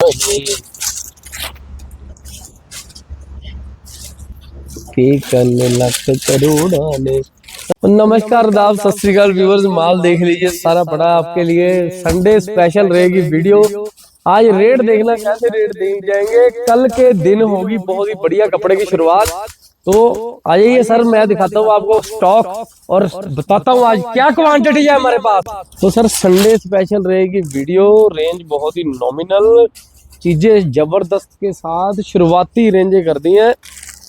में की करने लख करोड़ा ने। नमस्कार, आदाब, सत श्री अकाल व्यूअर्स। माल देख लीजिए, सारा बड़ा आपके लिए संडे स्पेशल रहेगी वीडियो। आज रेट देखना, कैसे रेट दे जाएंगे। कल के दिन होगी बहुत ही बढ़िया कपड़े की शुरुआत। तो आ जाइए सर, मैं दिखाता हूँ आपको स्टॉक और बताता हूँ आज क्या क्वांटिटी है हमारे पास। तो सर संडे स्पेशल रहेगी वीडियो। रेंज बहुत ही नॉमिनल, चीजें जबरदस्त के साथ शुरुआती रेंजें कर दी हैं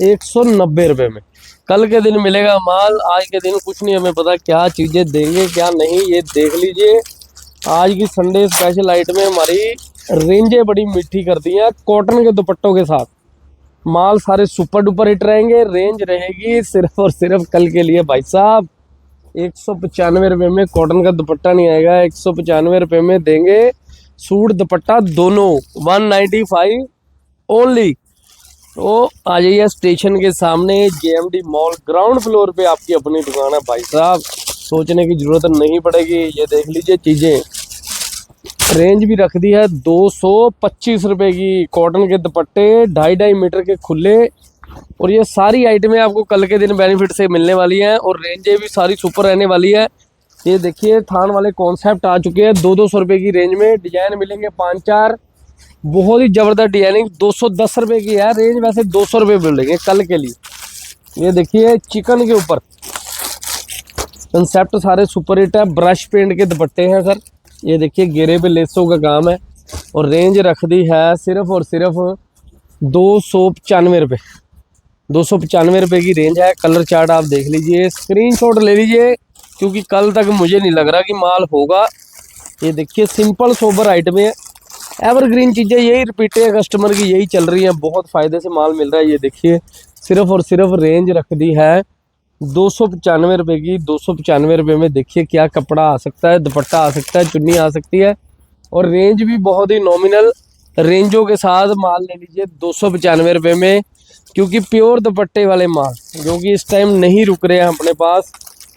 190 रुपए में। कल के दिन मिलेगा माल, आज के दिन कुछ नहीं हमें पता क्या चीजें देंगे क्या नहीं। ये देख लीजिए, आज की संडे स्पेशल आइटमें हमारी रेंजें बड़ी मीठी कर दी हैं कॉटन के दुपट्टों के साथ। माल सारे सुपर डुपर हिट रहेंगे। रेंज रहेगी सिर्फ और सिर्फ कल के लिए भाई साहब 195 रुपये में। कॉटन का दुपट्टा नहीं आएगा, 195 रुपये में देंगे सूट दुपट्टा दोनों, 195 ओनली। तो आ जाइए स्टेशन के सामने, जेएमडी मॉल ग्राउंड फ्लोर पे आपकी अपनी दुकान है भाई साहब, सोचने की जरूरत नहीं पड़ेगी। ये देख लीजिए चीजें, रेंज भी रख दी है 225 रुपए की। कॉटन के दुपट्टे 2.5 मीटर के खुले, और ये सारी आइटमें आपको कल के दिन बेनिफिट से मिलने वाली हैं और रेंजें भी सारी सुपर रहने वाली है। ये देखिए थान वाले कॉन्सेप्ट आ चुके हैं 200 रुपए की रेंज में। डिजाइन मिलेंगे 5-4, बहुत ही जबरदस्त डिजाइनिंग। 210 रुपए की है रेंज, वैसे 200 रुपये मिलेंगे कल के लिए। ये देखिए चिकन के ऊपर कंसेप्ट सारे सुपर हिट है। ब्रश पेंट के दुपट्टे हैं सर। ये देखिए घेरे पे लेसों का काम है, और रेंज रख दी है सिर्फ और सिर्फ 295 रुपये। 295 रुपये की रेंज है। कलर चार्ट आप देख लीजिए, स्क्रीनशॉट ले लीजिए, क्योंकि कल तक मुझे नहीं लग रहा कि माल होगा। ये देखिए सिंपल सोबर आइटम है, एवरग्रीन चीजें, यही रिपीटें है कस्टमर की, यही चल रही है। बहुत फायदे से माल मिल रहा है। ये देखिए सिर्फ और सिर्फ रेंज रख दी है 295 रुपये की। 295 रुपये में देखिए क्या कपड़ा आ सकता है, दुपट्टा आ सकता है, चुन्नी आ सकती है, और रेंज भी बहुत ही नॉमिनल रेंजों के साथ माल ले लीजिए 295 रुपये में। क्योंकि प्योर दुपट्टे वाले माल जो कि इस टाइम नहीं रुक रहे हैं अपने पास,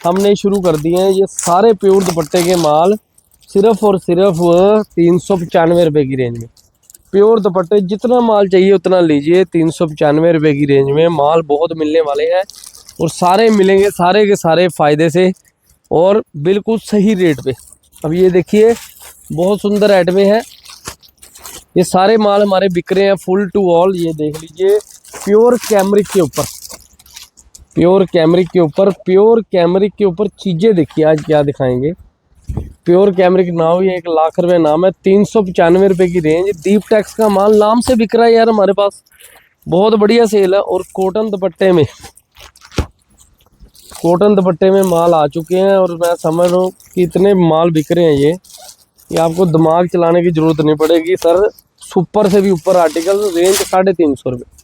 हमने शुरू कर दिए हैं ये सारे प्योर दुपट्टे के माल सिर्फ और सिर्फ 395 रुपये की रेंज में। प्योर दुपट्टे जितना माल चाहिए उतना लीजिए, 395 रुपये की रेंज में माल बहुत मिलने वाले हैं, और सारे मिलेंगे सारे के सारे फ़ायदे से और बिल्कुल सही रेट पे। अब ये देखिए बहुत सुंदर आइटमें हैं, ये सारे माल हमारे बिक रहे हैं फुल टू ऑल। ये देख लीजिए प्योर कैमरिक के ऊपर, प्योर कैमरिक के ऊपर, प्योर कैमरिक के ऊपर चीज़ें देखिए आज क्या दिखाएंगे। प्योर कैमरिक नाव, ये 1 लाख रुपये नाम है। 395 रुपये की रेंज। दीप टैक्स का माल नाम से बिक रहा है यार हमारे पास, बहुत बढ़िया सेल है। और कॉटन दुपट्टे में, कॉटन दुपट्टे में माल आ चुके हैं, और मैं समझ रहा हूँ कि इतने माल बिक रहे हैं ये आपको दिमाग चलाने की ज़रूरत नहीं पड़ेगी सर। सुपर से भी ऊपर आर्टिकल, रेंज 350 रुपये।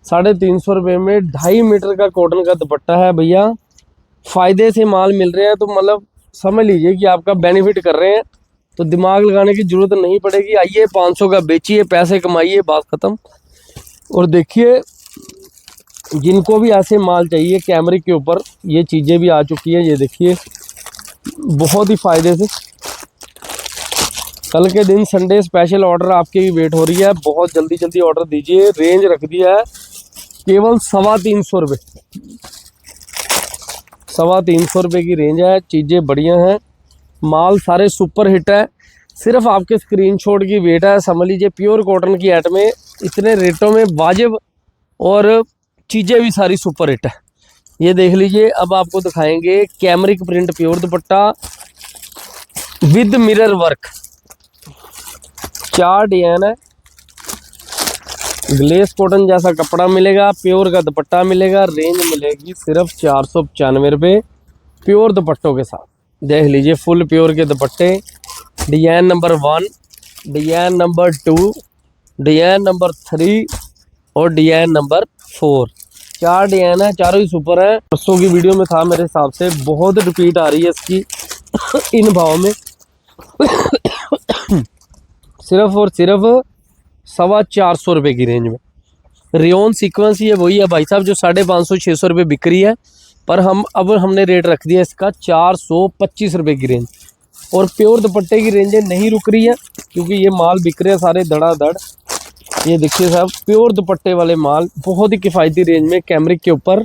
350 रुपये में 2.5 मीटर का कॉटन का दुपट्टा है भैया। फ़ायदे से माल मिल रहे हैं, तो मतलब समझ लीजिए कि आपका बेनिफिट कर रहे हैं, तो दिमाग लगाने की ज़रूरत नहीं पड़ेगी। आइए 500 का बेचिए, पैसे कमाइए, बात ख़त्म। और देखिए जिनको भी ऐसे माल चाहिए कैमरिक के ऊपर, ये चीज़ें भी आ चुकी हैं। ये देखिए बहुत ही फ़ायदे से कल के दिन संडे स्पेशल ऑर्डर आपकी भी वेट हो रही है, बहुत जल्दी जल्दी ऑर्डर दीजिए। रेंज रख दिया है केवल 325 रुपये। 325 रुपये की रेंज है। चीज़ें बढ़िया हैं, माल सारे सुपर हिट है। सिर्फ आपके स्क्रीनशॉट की वेट है, समझ लीजिए प्योर कॉटन की आइटमें इतने रेटों में वाजिब, और चीज़ें भी सारी सुपर हिट है। ये देख लीजिए। अब आपको दिखाएंगे cambric print pure dupatta with mirror work. 4 design है, ग्लेस कॉटन जैसा कपड़ा मिलेगा, प्योर का दुपट्टा मिलेगा। रेंज मिलेगी सिर्फ 495 रुपये प्योर दुपट्टों के साथ। देख लीजिए फुल प्योर के दुपट्टे। Design number 1, design number 2, design number 3 और डिजाइन नंबर 4। 4 डिजाइन है, चारों ही सुपर है। परसों की वीडियो में था मेरे हिसाब से, बहुत रिपीट आ रही है इसकी इन भाव में। सिर्फ और सिर्फ 425 रुपये की रेंज में। रेयन सीक्वेंस ये वही है भाई साहब जो 550-600 रुपये बिक रही है, पर हमने रेट रख दिया इसका 425 रुपये की रेंज। और प्योर दुपट्टे की रेंजें नहीं रुक रही है क्योंकि ये माल बिक रहे हैं सारे धड़ाधड़। ये देखिए साहब, प्योर दुपट्टे वाले माल बहुत ही किफ़ायती रेंज में कैमरिक के ऊपर।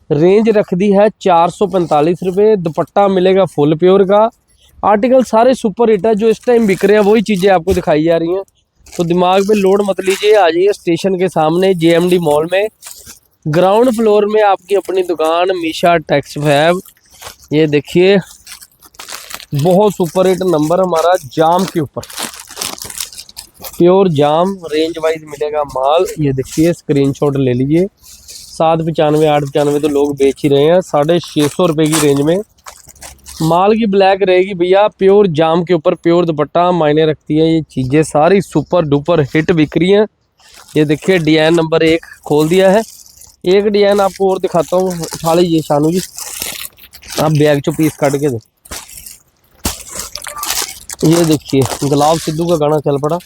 रेंज रख दी है 445 रुपये। दुपट्टा मिलेगा फुल प्योर का। आर्टिकल सारे सुपर हिट है, जो इस टाइम बिक रहे हैं वही चीज़ें आपको दिखाई जा रही हैं। तो दिमाग में लोड मत लीजिए, आ जाइए स्टेशन के सामने JMD मॉल में, ग्राउंड फ्लोर में आपकी अपनी दुकान मीशा टेक्स फैब। ये देखिए बहुत सुपर हिट नंबर हमारा जाम के ऊपर, प्योर जाम रेंज वाइज मिलेगा माल। ये देखिए स्क्रीनशॉट ले लीजिए। 795 895 तो लोग बेच ही रहे हैं, 650 रुपये की रेंज में माल की ब्लैक रहेगी भैया। प्योर जाम के ऊपर प्योर दुपट्टा मायने रखती है। ये चीज़ें सारी सुपर डुपर हिट बिक रही हैं। ये देखिए डिजाइन नंबर 1 खोल दिया है। एक डिजाइन आपको और दिखाता हूँ, उठा लीजिए शानू जी, आप बैग चो पीस काट के दो। ये देखिए गुलाब सिद्धू का गाना चल पड़ा,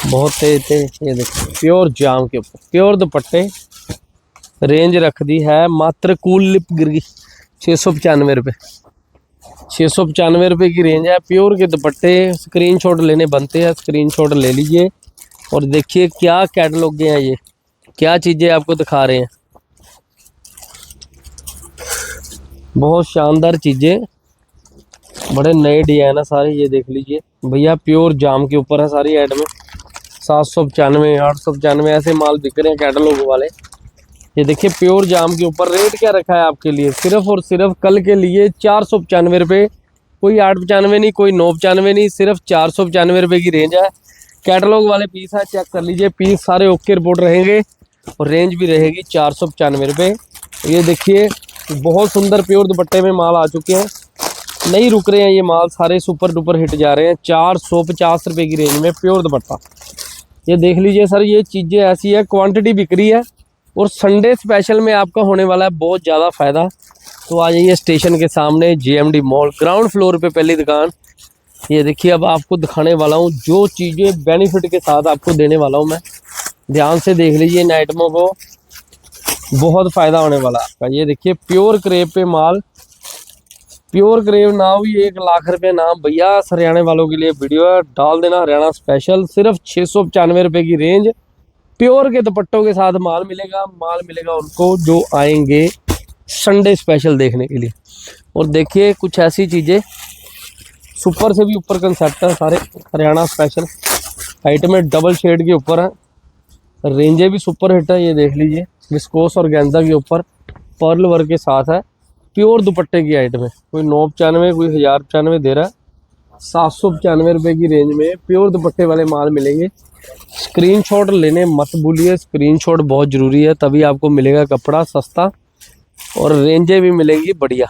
बहुत तेज थे। ये देखिए प्योर जाम के ऊपर प्योर दुपट्टे, रेंज रख दी है मात्र कूल लिप गिर गई 695 रुपये। 695 रुपये की रेंज है। प्योर के दुपट्टे स्क्रीनशॉट लेने बनते हैं, स्क्रीनशॉट ले लीजिए। और देखिए क्या कैटलॉग हैं, ये क्या चीज़ें आपको दिखा रहे हैं, बहुत शानदार चीज़ें, बड़े नए डिजाइन है सारे। ये देख लीजिए भैया, प्योर जाम के ऊपर है सारी आइटमें। 795 895 ऐसे माल बिक रहे हैं कैटलॉग वाले। ये देखिए प्योर जाम के ऊपर रेट क्या रखा है आपके लिए, सिर्फ और सिर्फ कल के लिए 495 रुपये। कोई 895 नहीं, कोई 995 नहीं, सिर्फ 495 रुपये की रेंज है। कैटलॉग वाले पीस है, चेक कर लीजिए, पीस सारे ओके रिपोर्ट रहेंगे और रेंज भी रहेगी 495 रुपये। ये देखिए बहुत सुंदर प्योर दुपट्टे में माल आ चुके हैं, नहीं रुक रहे हैं ये माल, सारे सुपर डुपर हिट जा रहे हैं। 450 रुपये की रेंज में प्योर दुपट्टा। ये देख लीजिए सर, ये चीज़ें ऐसी है, क्वांटिटी बिक रही है और संडे स्पेशल में आपका होने वाला है बहुत ज़्यादा फ़ायदा। तो आ जाइए स्टेशन के सामने JMD मॉल, ग्राउंड फ्लोर पे पहली दुकान। ये देखिए अब आपको दिखाने वाला हूँ जो चीज़ें बेनिफिट के साथ आपको देने वाला हूँ मैं, ध्यान से देख लीजिए इन आइटमों को, बहुत फ़ायदा होने वाला है आपका। ये देखिए प्योर क्रेप पे माल, प्योर क्रेप नाम भी 1 लाख रुपये नाम भैया। हरियाणा वालों के लिए वीडियो है, डाल देना हरियाणा स्पेशल। सिर्फ 695 रुपये की रेंज, प्योर के दुपट्टों के साथ माल मिलेगा। माल मिलेगा उनको जो आएंगे संडे स्पेशल देखने के लिए। और देखिए कुछ ऐसी चीज़ें सुपर से भी ऊपर कंसेप्ट है सारे, Haryana special item double shade के ऊपर है, रेंजें भी सुपर हिट है। ये देख लीजिए विस्कोस और गेंजा के ऊपर पर्ल वर्क के साथ है, प्योर दुपट्टे की आइटम है। कोई 995 कोई 1095 दे रहा है, 795 रुपये की रेंज में प्योर दुपट्टे वाले माल मिलेंगे। स्क्रीनशॉट लेने मत भूलिए, स्क्रीनशॉट बहुत ज़रूरी है, तभी आपको मिलेगा कपड़ा सस्ता और रेंजें भी मिलेंगी बढ़िया।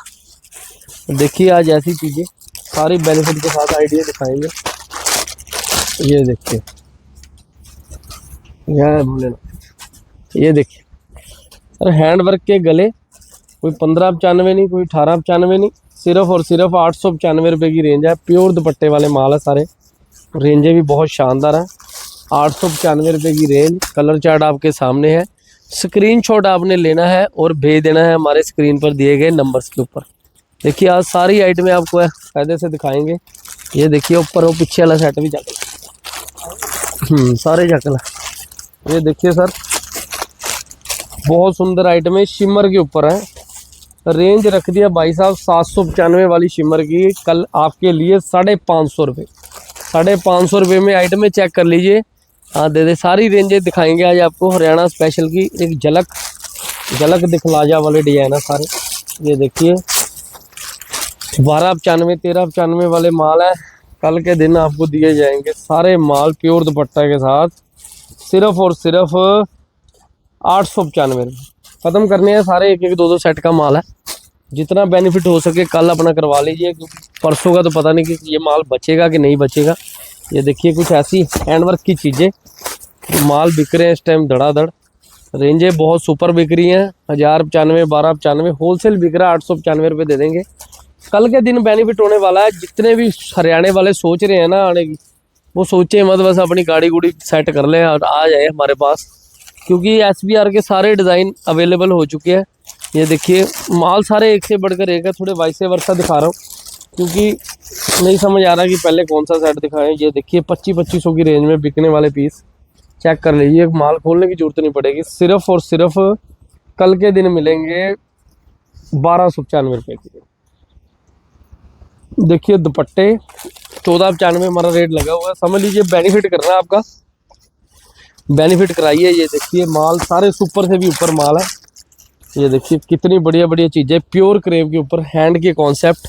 देखिए आज ऐसी चीज़ें सारी बेनिफिट के साथ आइडिया दिखाएंगे। ये देखिए ये देखिए सर, हैंड वर्क के गले, कोई 1595 नहीं, कोई 1895 नहीं, सिर्फ और सिर्फ 895 रुपये की रेंज है। प्योर दुपट्टे वाले माल है सारे, रेंजें भी बहुत शानदार हैं। 895 रुपये की रेंज, कलर चार्ट आपके सामने है, स्क्रीनशॉट आपने लेना है और भेज देना है हमारे स्क्रीन पर दिए गए नंबर्स के ऊपर। देखिए आज सारी आइटमें आपको फायदे से दिखाएंगे। ये देखिए ऊपर वो पीछे वाला सेट भी जाकर सारे जाकर। ये देखिए सर बहुत सुंदर आइटमें शिमर के ऊपर है, रेंज रख दिया भाई साहब 795 वाली शिमर की कल आपके लिए 550 रुपये। 550 रुपये में आइटमें चेक कर लीजिए। हाँ दे सारी रेंजें दिखाएंगे आज आपको हरियाणा स्पेशल की, एक झलक दिखलाजा वाले डिजाइन है सारे। ये देखिए 1295 1395 वाले माल है, कल के दिन आपको दिए जाएंगे सारे माल प्योर दुपट्टा के साथ, सिर्फ और सिर्फ 895 रुपये। ख़त्म करने हैं सारे, एक एक दो सेट का माल है, जितना बेनिफिट हो सके कल अपना करवा लीजिए, क्योंकि परसों का तो पता नहीं कि ये माल बचेगा कि नहीं बचेगा। ये देखिए कुछ ऐसी हैंडवर्क की चीज़ें माल बिक रहे हैं इस टाइम धड़ाधड़, रेंजें बहुत सुपर बिक रही हैं। 1095 1295 होलसेल बिक रहा है, 895 रुपये दे देंगे। कल के दिन बेनिफिट होने वाला है, जितने भी हरियाणा वाले सोच रहे हैं ना आने की, वो सोचे मत, बस अपनी गाड़ी गुड़ी सेट कर लें और आ जाए हमारे पास, क्योंकि SBR के सारे डिज़ाइन अवेलेबल हो चुके हैं। ये देखिए माल सारे एक से बढ़कर एक है, थोड़े वाइस वर्सा दिखा रहा हूँ क्योंकि नहीं समझ आ रहा कि पहले कौन सा सेट दिखाएं। ये देखिए 2500 की रेंज में बिकने वाले पीस चेक कर लीजिए, माल खोलने की जरूरत नहीं पड़ेगी। सिर्फ और सिर्फ कल के दिन मिलेंगे 1295 की। देखिए दुपट्टे 1495 हमारा रेट लगा हुआ है, समझ लीजिए बेनिफिट कर रहा है आपका, बेनिफिट कराइए। ये देखिए माल सारे सुपर से भी ऊपर माल है। ये देखिए कितनी बढ़िया बढ़िया चीज़ें, प्योर क्रेप के ऊपर हैंड के कॉन्सेप्ट,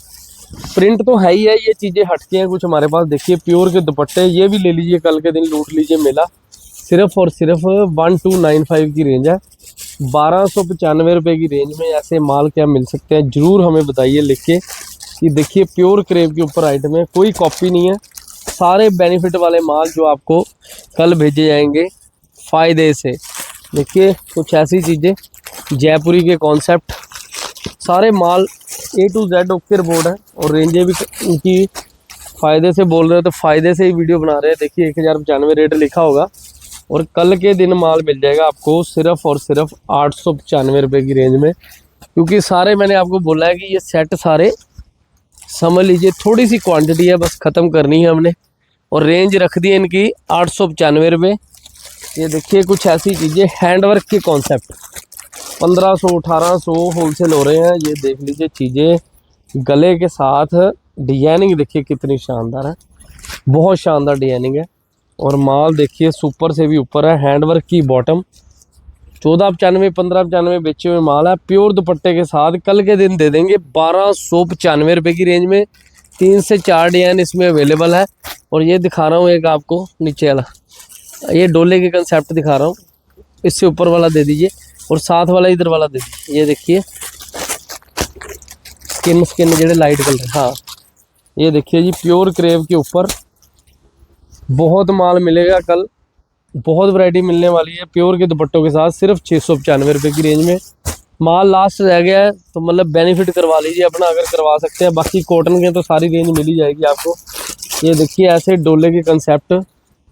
प्रिंट तो है ही है, ये चीज़ें हटके हैं कुछ हमारे पास। देखिए प्योर के दुपट्टे, ये भी ले लीजिए, कल के दिन लूट लीजिए मेला। सिर्फ और सिर्फ 1295 की रेंज है, 1295 रुपये की रेंज में ऐसे माल क्या मिल सकते हैं, ज़रूर हमें बताइए लिख के। कि देखिए प्योर क्रेप के ऊपर आइटम है, कोई कॉपी नहीं है, सारे बेनिफिट वाले माल जो आपको कल भेजे जाएंगे फ़ायदे से। देखिए कुछ ऐसी चीज़ें, जयपुरी के कॉन्सेप्ट, सारे माल A to Z okay report है। और रेंजें भी उनकी फ़ायदे से बोल रहे हैं तो फ़ायदे से ही वीडियो बना रहे हैं। देखिए 1095 रेट लिखा होगा और कल के दिन माल मिल जाएगा आपको सिर्फ और सिर्फ 895 रुपये की रेंज में। क्योंकि सारे मैंने आपको बोला है कि ये सेट सारे समझ लीजिए, थोड़ी सी क्वांटिटी है बस ख़त्म करनी है हमने, और रेंज रख दी है इनकी 895 रुपये। ये देखिए कुछ ऐसी चीज़ें हैंडवर्क के कॉन्सेप्ट 1500 1800 होलसेल हो रहे हैं। ये देख लीजिए चीज़ें, गले के साथ डिजाइनिंग देखिए कितनी शानदार है, बहुत शानदार डिजाइनिंग है। और माल देखिए सुपर से भी ऊपर है, हैंडवर्क की बॉटम 1495 1595 बेचे हुए माल है, प्योर दुपट्टे के साथ कल के दिन दे देंगे 1295 रुपये की रेंज में। 3 से 4 डिजाइन इसमें अवेलेबल है। और ये दिखा रहा हूँ एक आपको नीचे वाला, ये डोले के कंसेप्ट दिखा रहा हूँ, इससे ऊपर वाला दे दीजिए और साथ वाला इधर वाला दे दीजिए। ये देखिए स्किन स्किन जेडे लाइट कलर, हाँ ये देखिए जी प्योर क्रेप के ऊपर बहुत माल मिलेगा कल, बहुत वैरायटी मिलने वाली है प्योर के दुपट्टों के साथ। सिर्फ 695 रुपये की रेंज में माल लास्ट रह गया है, तो मतलब बेनिफिट करवा लीजिए अपना अगर करवा सकते हैं। बाकी कॉटन के तो सारी रेंज मिल ही जाएगी आपको। ये देखिए ऐसे डोले के कंसेप्ट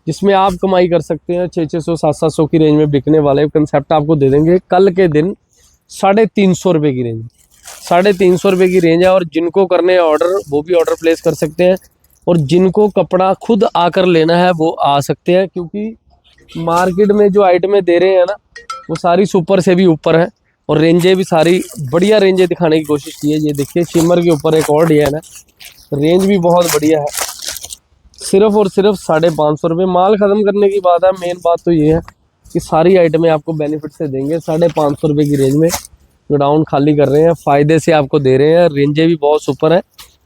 जिसमें आप कमाई कर सकते हैं, 600 700 की रेंज में बिकने वाले कंसेप्ट आपको दे देंगे कल के दिन 350 रुपये की रेंज, 350 रुपये की रेंज है। और जिनको करने ऑर्डर वो भी ऑर्डर प्लेस कर सकते हैं, और जिनको कपड़ा खुद आकर लेना है वो आ सकते हैं। क्योंकि मार्केट में जो आइटमें दे रहे हैं ना वो सारी सुपर से भी ऊपर है, और रेंजें भी सारी बढ़िया रेंजें दिखाने की कोशिश की है। ये देखिए शिमर के ऊपर एक और डिजाइन है, रेंज भी बहुत बढ़िया है। सिर्फ और सिर्फ 550 रुपये, माल ख़त्म करने की बात है। मेन बात तो ये है कि सारी आइटमें आपको बेनिफिट से देंगे 550 रुपये की रेंज में। गोडाउन खाली कर रहे हैं, फ़ायदे से आपको दे रहे हैं, रेंजें भी बहुत सुपर है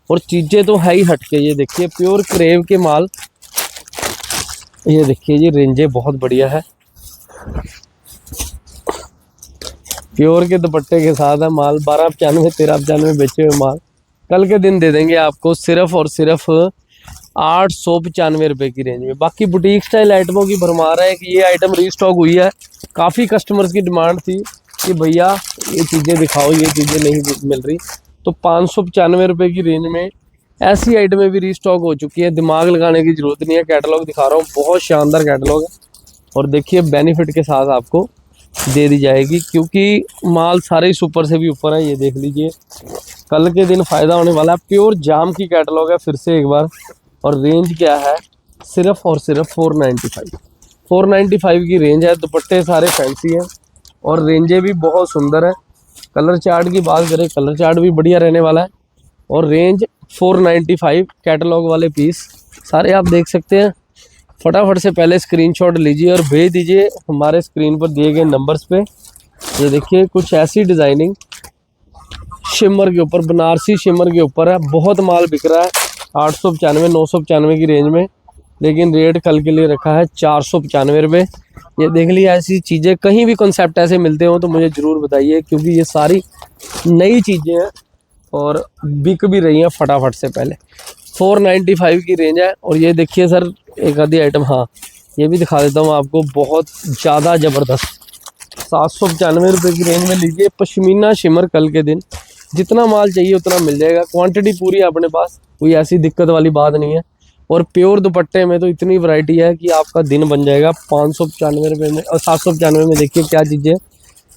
और चीज़ें तो है ही हटके। ये देखिए प्योर क्रेव के माल, ये देखिए जी रेंजें बहुत बढ़िया है, प्योर के दुपट्टे के साथ है माल। 1295 1395 बेचे हुए माल कल के दिन दे देंगे आपको सिर्फ और सिर्फ 895 रुपये की रेंज में। बाकी बुटीक स्टाइल आइटमों की भरमार है कि ये आइटम रीस्टॉक हुई है, काफ़ी कस्टमर्स की डिमांड थी कि भैया ये चीज़ें दिखाओ, ये चीज़ें नहीं मिल रही, तो 595 रुपये की रेंज में ऐसी आइटमें भी रीस्टॉक हो चुकी है। दिमाग लगाने की ज़रूरत नहीं है, कैटलॉग दिखा रहा हूँ, बहुत शानदार कैटलॉग है। और देखिए बेनिफिट के साथ आपको दे दी जाएगी क्योंकि माल सारे ही सुपर से भी ऊपर है। ये देख लीजिए कल के दिन फ़ायदा होने वाला है। प्योर जाम की कैटलॉग है फिर से एक बार, और रेंज क्या है सिर्फ और सिर्फ 495 की रेंज है। दुपट्टे सारे फैंसी हैं और रेंजें भी बहुत सुंदर है। कलर चार्ट की बात करें, कलर चार्ट भी बढ़िया रहने वाला है। और रेंज 495, कैटलॉग वाले पीस सारे आप देख सकते हैं। फटाफट से पहले स्क्रीनशॉट लीजिए और भेज दीजिए हमारे स्क्रीन पर दिए गए नंबर्स पे। ये देखिए कुछ ऐसी डिज़ाइनिंग शिमर के ऊपर, बनारसी शिमर के ऊपर है, बहुत माल बिक रहा है 895 995 की रेंज में, लेकिन रेट कल के लिए रखा है 495 रुपये। ये देख लीजिए ऐसी चीज़ें, कहीं भी कॉन्सेप्ट ऐसे मिलते हो तो मुझे ज़रूर बताइए क्योंकि ये सारी नई चीज़ें हैं और बिक भी रही हैं फटाफट से पहले। 495 की रेंज है। और ये देखिए सर एक आधी आइटम, हाँ ये भी दिखा देता हूँ आपको, बहुत ज़्यादा ज़बरदस्त 795 रुपये की रेंज में लीजिए। पश्मीना शिमर कल के दिन जितना माल चाहिए उतना मिल जाएगा, क्वांटिटी पूरी है अपने पास, कोई ऐसी दिक्कत वाली बात नहीं है। और प्योर दुपट्टे में तो इतनी वैरायटी है कि आपका दिन बन जाएगा 595 रुपये में। और 795 में देखिए क्या चीज़ें।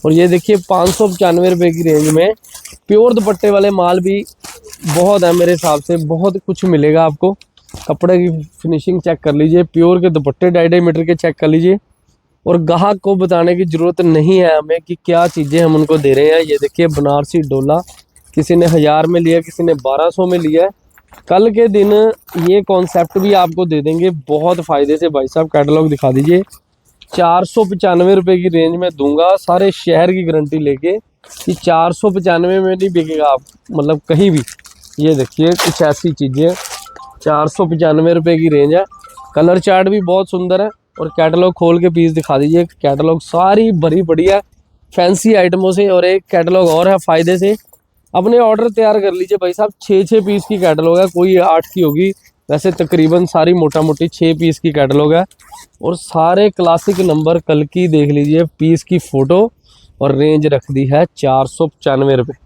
और ये देखिए 595 रुपये की रेंज में प्योर दुपट्टे वाले माल भी बहुत है मेरे हिसाब से, बहुत कुछ मिलेगा आपको। कपड़े की फिनिशिंग चेक कर लीजिए, प्योर के दुपट्टे 2.5 मीटर के चेक कर लीजिए। और ग्राहक को बताने की ज़रूरत नहीं है हमें कि क्या चीज़ें हम उनको दे रहे हैं। ये देखिए बनारसी डोला, किसी ने 1000 में लिया, किसी ने 1200 में लिया है। कल के दिन ये कॉन्सेप्ट भी आपको दे देंगे बहुत फ़ायदे से। भाई साहब कैटलॉग दिखा दीजिए। 495 रुपये की रेंज में दूंगा, सारे शहर की गारंटी लेके कि 495 में नहीं बिकेगा आप, मतलब कहीं भी। ये देखिए कुछ ऐसी चीज़ें 495 रुपये की रेंज है। कलर चार्ट भी बहुत सुंदर है। और कैटलॉग खोल के पीस दिखा दीजिए। कैटलॉग सारी भरी पड़ी है फैंसी आइटमों से। और एक कैटलॉग और है फ़ायदे से, अपने ऑर्डर तैयार कर लीजिए भाई साहब। 6 पीस की कैटलॉग है, कोई 8 की होगी, वैसे तकरीबन सारी मोटा मोटी 6 पीस की कैटलॉग है। और सारे क्लासिक नंबर कल की देख लीजिए, पीस की फ़ोटो। और रेंज रख दी है 495 रुपये,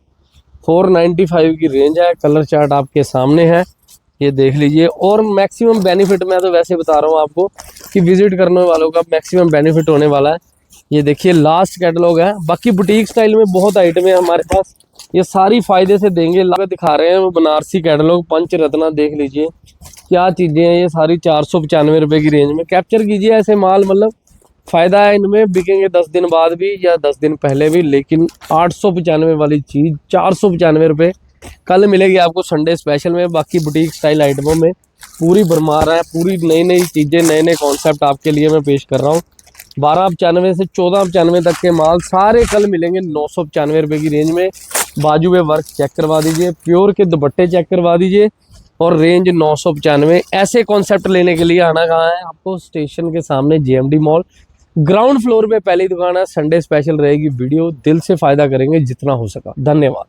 495 की रेंज है। कलर चार्ट आपके सामने है, ये देख लीजिए। और मैक्सिमम बेनिफिट मैं तो वैसे बता रहा हूँ आपको कि विजिट करने वालों का मैक्सिमम बेनिफिट होने वाला है। ये देखिए लास्ट कैटलॉग है। बाकी बुटीक स्टाइल में बहुत आइटम है हमारे पास, ये सारी फायदे से देंगे। लागत दिखा रहे हैं वो बनारसी कैटलॉग पंच रत्ना, देख लीजिए क्या चीज़ें हैं ये सारी। 495 रुपये की रेंज में कैप्चर कीजिए ऐसे माल, मतलब फ़ायदा है इनमें। बिकेंगे 10 दिन बाद भी या 10 दिन पहले भी, लेकिन 895 वाली चीज़ 495 रुपये कल मिलेगी आपको संडे स्पेशल में। बाकी बुटीक स्टाइल आइटमों में पूरी भरमार है, पूरी नई नई चीज़ें, नए नए कॉन्सेप्ट आपके लिए मैं पेश कर रहा हूँ। 1295 से 1495 तक के माल सारे कल मिलेंगे 995 रुपये की रेंज में। बाजू में वर्क चेक करवा दीजिए, प्योर के दुपट्टे चेक करवा दीजिए। और रेंज 995। ऐसे कॉन्सेप्ट लेने के लिए आना कहाँ है आपको? स्टेशन के सामने JMD मॉल, ग्राउंड फ्लोर पे पहली दुकान है। संडे स्पेशल रहेगी वीडियो, दिल से फ़ायदा करेंगे जितना हो सका। धन्यवाद।